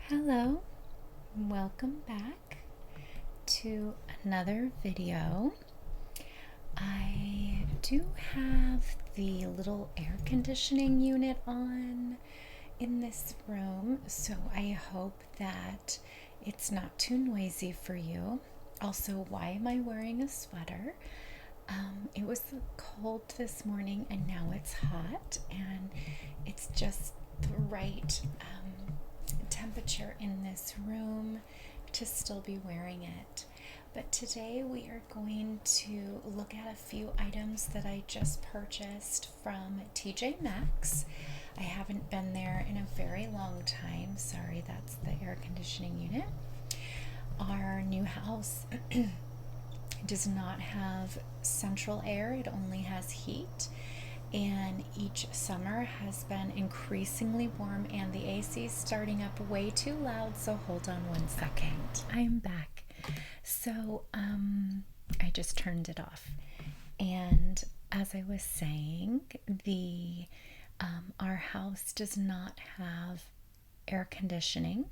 Hello, welcome back to another video. I do have the little air conditioning unit on in this room, so I hope that it's not too noisy for you. Also, why am I wearing a sweater? It was cold this morning and now it's hot, and it's just the right temperature in this room to still be wearing it. But today we are going to look at a few items that I just purchased from TJ Maxx. I haven't been there in a very long time. Sorry, that's the air conditioning unit. Our new house does not have central air, it only has heat. And each summer has been increasingly warm, and the AC is starting up way too loud, so hold on one second. I'm back. So I just turned it off, and as I was saying, the our house does not have air conditioning,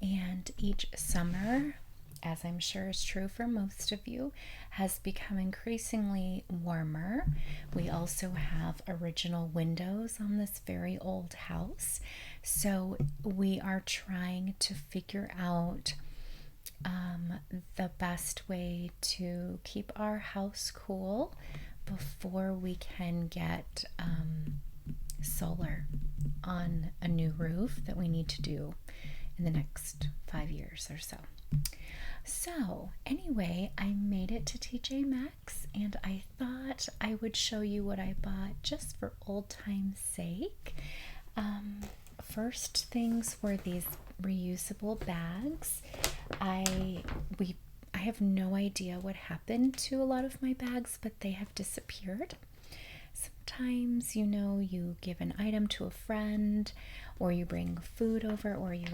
and each summer, as I'm sure is true for most of you, has become increasingly warmer. We also have original windows on this very old house, so we are trying to figure out the best way to keep our house cool before we can get solar on a new roof that we need to do in the next 5 years or so. So anyway, I made it to TJ Maxx, and I thought I would show you what I bought just for old time's sake. First things were these reusable bags. I have no idea what happened to a lot of my bags, but they have disappeared. Sometimes, you give an item to a friend, or you bring food over, or you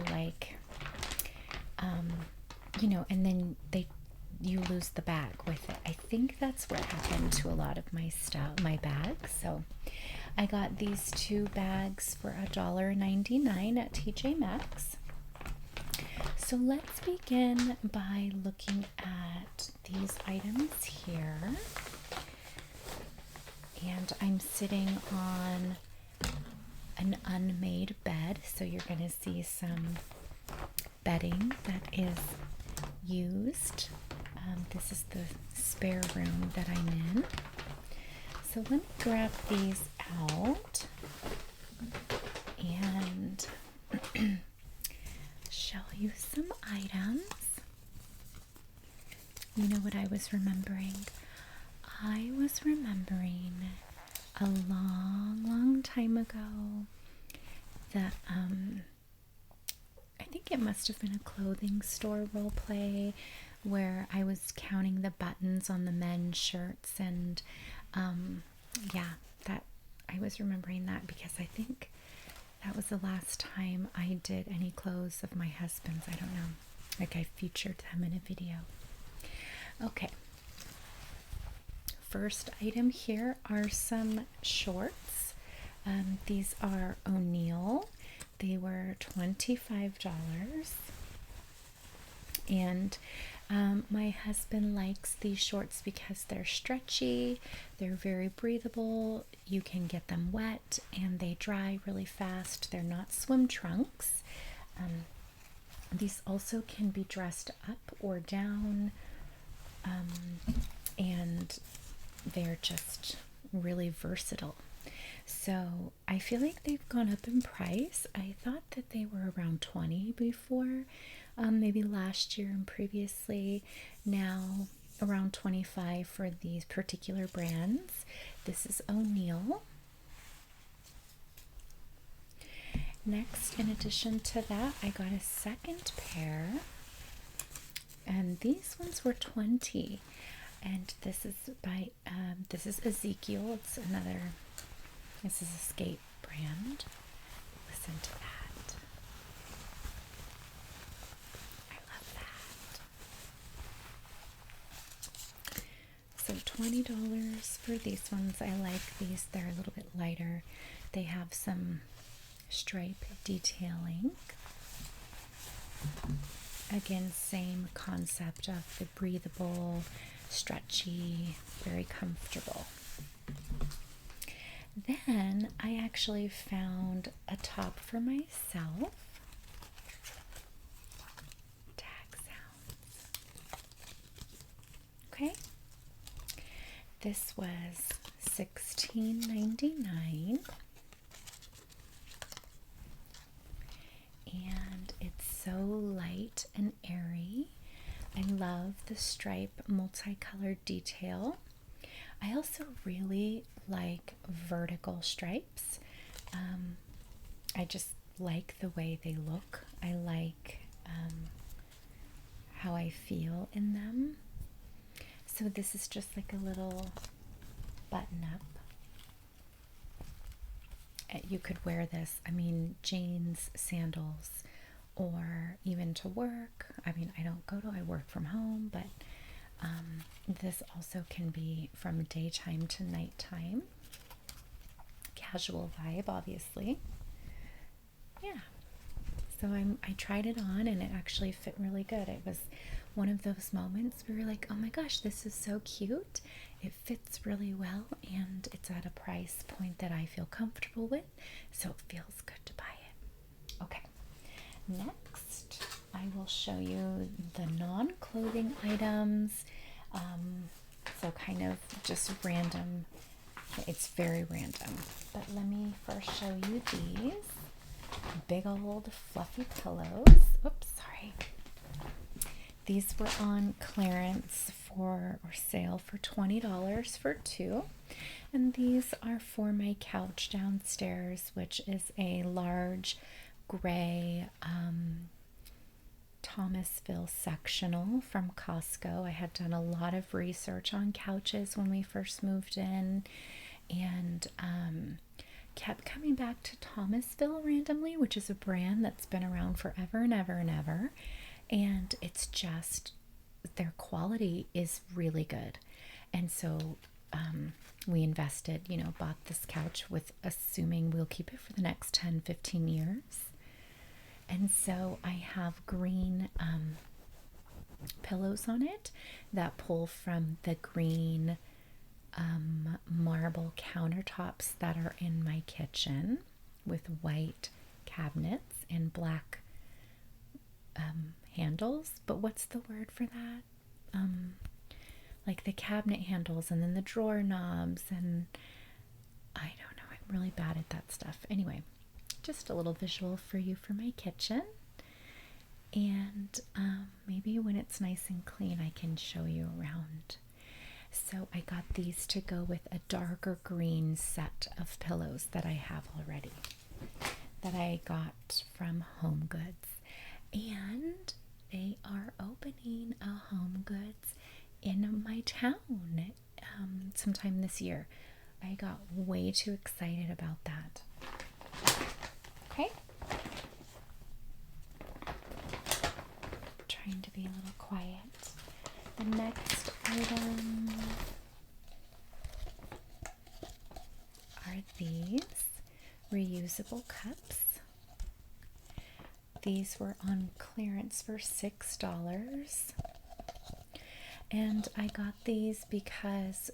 and then you lose the bag with it. I think that's what happened to a lot of my bags. So I got these two bags for $1.99 at TJ Maxx. So let's begin by looking at these items here. And I'm sitting on an unmade bed, so you're going to see some bedding that is used. This is the spare room that I'm in. So let me grab these out and show you some items. You know what I was remembering? I was remembering a long time ago that I think it must have been a clothing store role play where I was counting the buttons on the men's shirts, and that I was remembering that because I think that was the last time I did any clothes of my husband's. I don't know, like I featured them in a video. Okay, first item here are some shorts. These are O'Neill. They were $25, and my husband likes these shorts because they're stretchy, they're very breathable, you can get them wet, and they dry really fast. They're not swim trunks. These also can be dressed up or down, and they're just really versatile. So I feel like they've gone up in price. I thought that they were around $20 before, maybe last year and previously. Now around $25 for these particular brands. This is O'Neill. Next, in addition to that, I got a second pair, and these ones were $20. And this is by this is Ezekiel. This is a skate brand. Listen to that. I love that. So $20 for these ones. I like these. They're a little bit lighter. They have some stripe detailing. Again, same concept of the breathable, stretchy, very comfortable. Then I actually found a top for myself. Tag sounds. Okay. This was $16.99. And it's so light and airy. I love the stripe multicolored detail. I also really like vertical stripes. I just like the way they look. I like how I feel in them. So this is just like a little button up. You could wear this, I mean, jeans, sandals, or even to work. I mean, I work from home, but this also can be from daytime to nighttime. Casual vibe, obviously. Yeah. So I tried it on and it actually fit really good. It was one of those moments we were like, oh my gosh, this is so cute. It fits really well and it's at a price point that I feel comfortable with, so it feels good to buy it. Okay, next I will show you the non-clothing items. So kind of just random. It's very random, but let me first show you these big old fluffy pillows. Oops, sorry. These were on clearance or sale for $20 for two. And these are for my couch downstairs, which is a large gray Thomasville sectional from Costco. I had done a lot of research on couches when we first moved in and kept coming back to Thomasville randomly, which is a brand that's been around forever and ever and ever. And it's just, their quality is really good. And so we invested, bought this couch with assuming we'll keep it for the next 10-15 years. And so I have green pillows on it that pull from the green marble countertops that are in my kitchen with white cabinets and black handles. But what's the word for that? Like the cabinet handles and then the drawer knobs, and I don't know, I'm really bad at that stuff. Anyway, just a little visual for you for my kitchen. And maybe when it's nice and clean I can show you around. So I got these to go with a darker green set of pillows that I have already, that I got from Home Goods. And they are opening a Home Goods in my town sometime this year. I got way too excited about that. Okay. Trying to be a little quiet. The next item are these reusable cups. These were on clearance for $6. And I got these because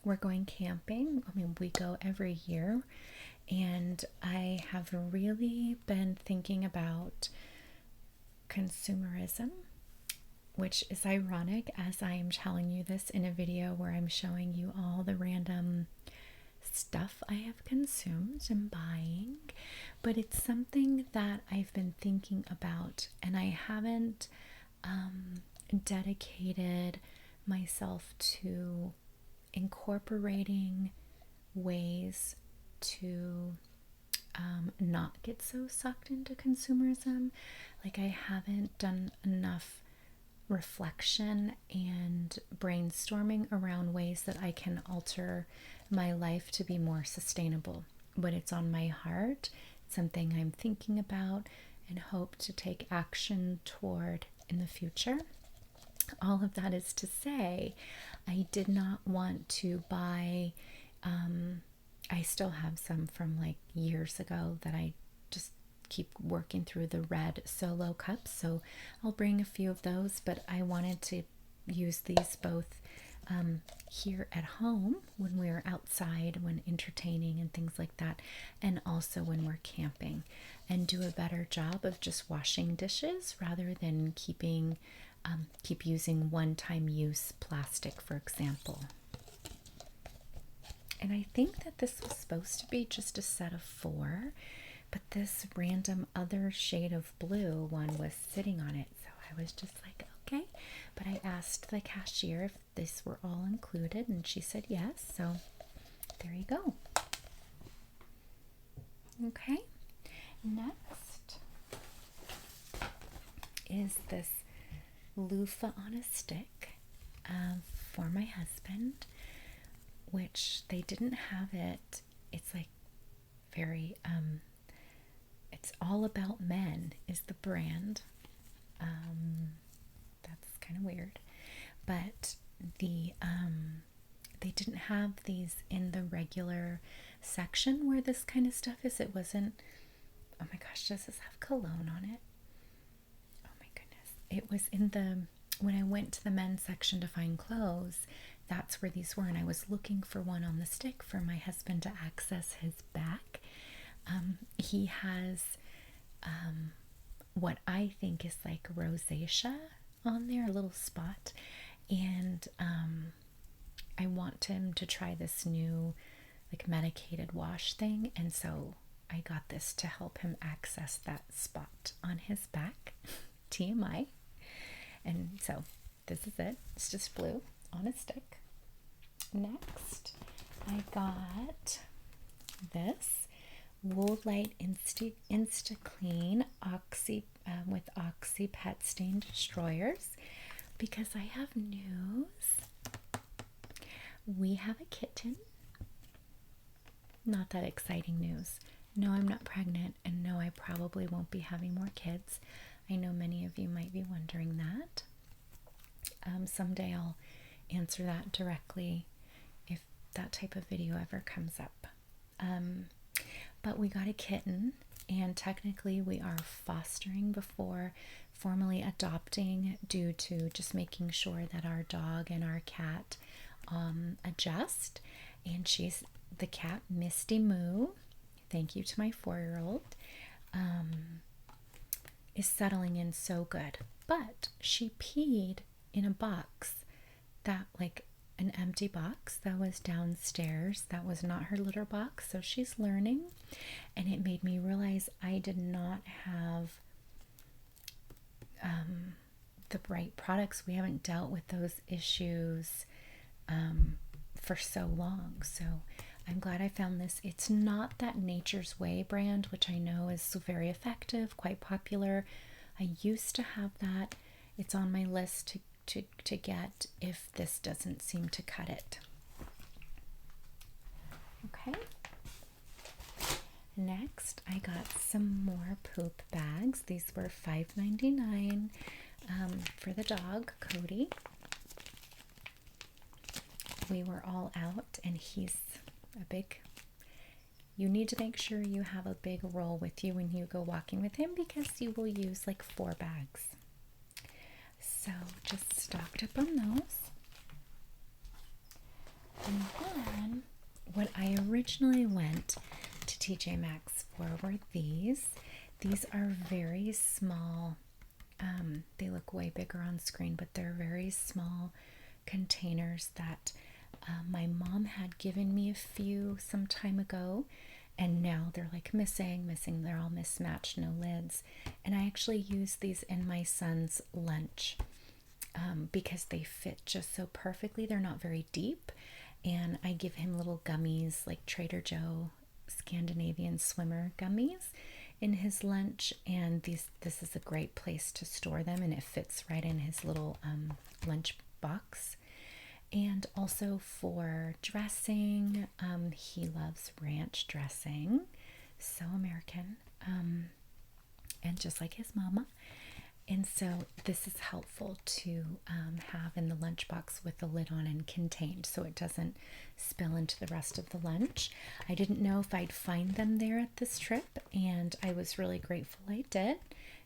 we're going camping. I mean, we go every year. And I have really been thinking about consumerism, which is ironic as I am telling you this in a video where I'm showing you all the random stuff I have consumed and buying. But it's something that I've been thinking about, and I haven't dedicated myself to incorporating ways to not get so sucked into consumerism. Like, I haven't done enough reflection and brainstorming around ways that I can alter my life to be more sustainable. But it's on my heart, something I'm thinking about and hope to take action toward in the future. All of that is to say, I did not want to buy, I still have some from like years ago that I just keep working through the red solo cups, so I'll bring a few of those, but I wanted to use these both here at home when we're outside, when entertaining and things like that, and also when we're camping, and do a better job of just washing dishes rather than keep using one-time use plastic, for example. And I think that this was supposed to be just a set of 4, but this random other shade of blue one was sitting on it, so I was just like, okay. But I asked the cashier if this were all included, and she said yes, so there you go. Okay, next is this loofah on a stick for my husband, which they didn't have it. It's like very, it's All About Men is the brand. That's kind of weird, but they didn't have these in the regular section where this kind of stuff is. It wasn't, oh my gosh, does this have cologne on it? Oh my goodness. It was in when I went to the men's section to find clothes, that's where these were, and I was looking for one on the stick for my husband to access his back. He has what I think is like rosacea on there, a little spot, and I want him to try this new like medicated wash thing, and so I got this to help him access that spot on his back. TMI. And so this is it. It's just blue on a stick. Next, I got this Woolite Insta Clean Oxy with Oxy Pet Stain Destroyers, because I have news. We have a kitten. Not that exciting news. No, I'm not pregnant, and no, I probably won't be having more kids. I know many of you might be wondering that. Someday I'll answer that directly if that type of video ever comes up. But we got a kitten, and technically we are fostering before formally adopting, due to just making sure that our dog and our cat adjust. And she's the cat Misty Moo. Thank you to my 4-year-old. Is settling in so good, but she peed in a box, that like an empty box that was downstairs. That was not her litter box, so she's learning, and it made me realize I did not have the right products. We haven't dealt with those issues for so long, so I'm glad I found this. It's not that Nature's Way brand, which I know is very effective, quite popular. I used to have that. It's on my list to get if this doesn't seem to cut it. Okay. Next, I got some more poop bags. These were $5.99 for the dog, Cody. We were all out, and he's a big, you need to make sure you have a big roll with you when you go walking with him, because you will use like 4 bags. So just stocked up on those. And then what I originally went to TJ Maxx for were these. These are very small. They look way bigger on screen, but they're very small containers that my mom had given me a few some time ago, and now they're like missing. They're all mismatched, no lids. And I actually use these in my son's lunch because they fit just so perfectly. They're not very deep, and I give him little gummies, like Trader Joe Scandinavian Swimmer gummies, in his lunch, and this is a great place to store them, and it fits right in his little lunch box. And also for dressing, he loves ranch dressing, so American, and just like his mama. And so this is helpful to have in the lunchbox with the lid on and contained so it doesn't spill into the rest of the lunch. I didn't know if I'd find them there at this trip, and I was really grateful I did.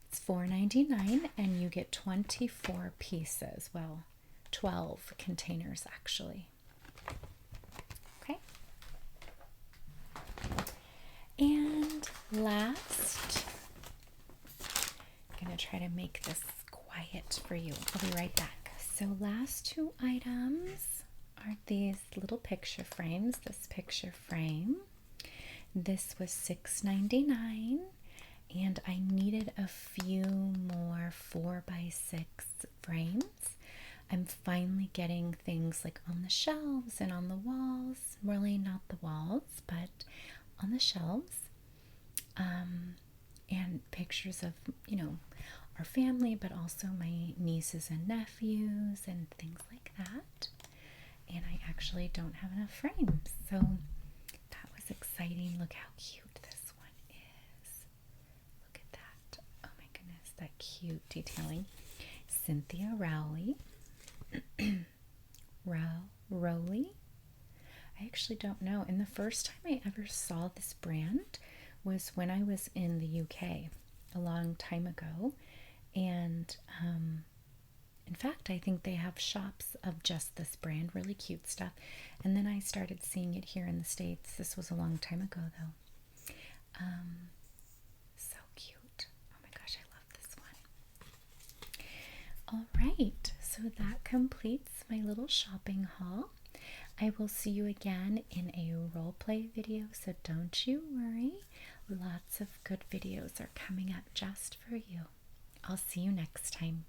It's $4.99 and you get 24 pieces. Well, 12 containers actually. Okay. And last, I'm going to try to make this quiet for you. I'll be right back. So last two items are these little picture frames. This picture frame. This was $6.99 and I needed a few more 4x6 frames. I'm finally getting things like on the shelves and on the walls. Really not the walls, but on the shelves. And pictures of, our family, but also my nieces and nephews and things like that. And I actually don't have enough frames, so that was exciting. Look how cute this one is. Look at that. Oh my goodness, that cute detailing. Cynthia Rowley. Rowley? I actually don't know. And the first time I ever saw this brand was when I was in the UK a long time ago. And in fact, I think they have shops of just this brand, really cute stuff. And then I started seeing it here in the States. This was a long time ago, though. So cute. Oh my gosh, I love this one. All right, so that completes my little shopping haul. I will see you again in a role play video, so don't you worry. Lots of good videos are coming up just for you. I'll see you next time.